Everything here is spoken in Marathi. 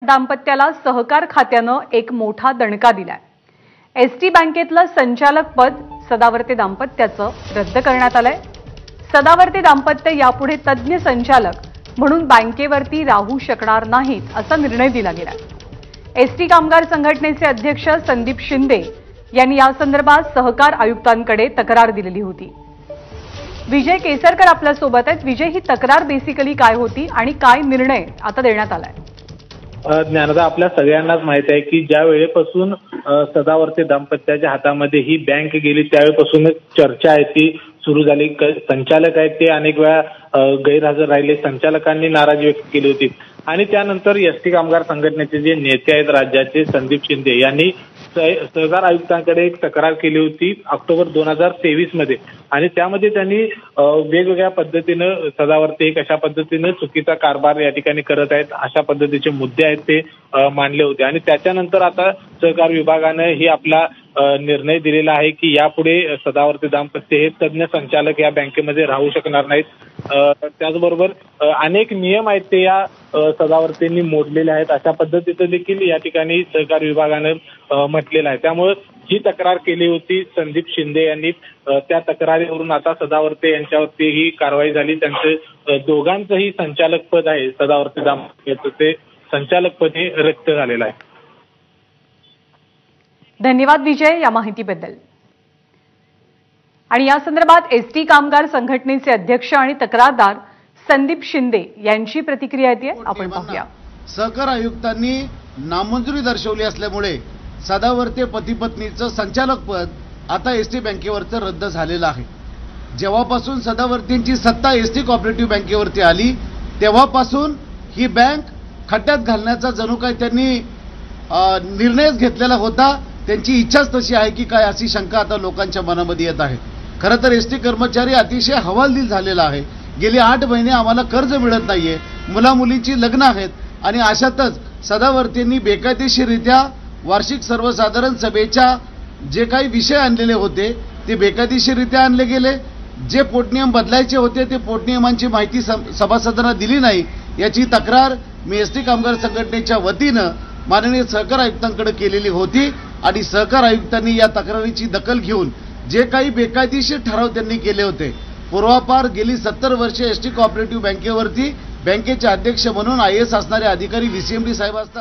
दाम्पत्याला सहकार खात्यानं एक मोठा दणका दिलाय। एसटी बँकेतलं संचालक पद सदावर्ते दाम्पत्याचं रद्द करण्यात आलंय। सदावर्ते दाम्पत्य यापुढे तज्ञ संचालक म्हणून बँकेवरती राहू शकणार नाहीत असा निर्णय दिला गेलाय। एसटी कामगार संघटनेचे अध्यक्ष संदीप शिंदे यांनी या संदर्भात सहकार आयुक्तांकडे तक्रार दिलेली होती। विजय केसरकर आपल्या सोबत आहेत। विजय, ही तक्रार बेसिकली काय होती आणि काय निर्णय आता देण्यात आलाय? ज्ञानदा, आपल्या सगळ्यांनाच माहिती आहे की ज्या वेळेपासून सदावर्ते दाम्पत्याच्या हातामध्ये ही बँक गेली त्यावेळेपासूनच चर्चा आहे ती सुरू झाली। संचालक आहेत ते अनेक वेळा गैरहजर राहिले, संचालकांनी नाराजी व्यक्त केली होती आणि त्यानंतर एसटी कामगार संघटनेचे जे नेते आहेत राज्याचे संदीप शिंदे यांनी सहकार आयुक्तांकडे एक तक्रार केली होती ऑक्टोबर 2023 मध्ये आणि त्यामध्ये त्यांनी वेगवेगळ्या पद्धतीनं सदावर्ते कशा पद्धतीनं चुकीचा कारभार या ठिकाणी करत आहेत अशा पद्धतीचे मुद्दे आहेत ते मांडले होते आणि त्याच्यानंतर आता सहकार विभागानं ही आपला निर्णय दिलेला आहे की यापुढे सदावर्ते दाम्पत्य हे तज्ञ संचालक या बँकेमध्ये राहू शकणार नाहीत। त्याचबरोबर अनेक नियम आहेत ते या सदावर्तेंनी मोडलेले आहेत अशा पद्धतीचं देखील या ठिकाणी सहकार विभागानं म्हटलेलं आहे। त्यामुळे ही तक्रार केली होती संदीप शिंदे यांनी। त्या तक्रारीवरून आता सदावर्ते यांच्यावरती ही कारवाई झाली। त्यांचं दोघांचंही संचालक पद आहे सदावर्ते दाम्पत्याचं ते संचालक पद हे रद्द झालेलं आहे। धन्यवाद विजय या माहितीबद्दल। आणि या संदर्भात एसटी कामगार संघटनेचे अध्यक्ष आणि तक्रारदार संदीप शिंदे यांची प्रतिक्रिया येते, आपण पाहूया। सहकार आयुक्तांनी नामंजुरी दर्शवली असल्यामुळे सदावर्ते पती पत्नीचं संचालक पद आता एसटी बँकेवरचं रद्द झालेलं आहे। जेव्हापासून सदावर्तेंची सत्ता एसटी कोऑपरेटिव्ह बँकेवरती आली तेव्हापासून ही बँक खड्ड्यात घालण्याचा जणू काय त्यांनी निर्णयच घेतलेला होता। त्यांची इच्छाच तशी आहे की काय अशी शंका आता लोकांच्या मनामध्ये येत आहे। खरं तर एसटी कर्मचारी अतिशय हवालदिल झालेला आहे। गेली 8 महिने आम्हाला कर्ज मिळत नाहीये, मुलामुलींची लग्न आहेत आणि अशातच सदावर्तेंनी बेकायदेशीररित्या वार्षिक सर्वसाधारण सभेच्या जे काही विषय आणलेले होते ते बेकायदेशीररित्या आणले गेले। जे पोटनियम बदलायचे होते ते पोटनियमांची माहिती सभासदांना दिली नाही याची तक्रार मी एसटी कामगार संघटनेच्या वतीनं माननीय सहकार आयुक्तांकडे केलेली होती आणि सहकार आयुक्तांनी या तक्रारीची दखल घेऊन जे काही बेकायदेशीर ठराव त्यांनी केले होते, पूर्वापार गेली 70 वर्षे एसटी कोऑपरेटिव्ह बँकेवरती बँकेचे अध्यक्ष म्हणून IAS असणारे अधिकारी VCMD साहेब असतात।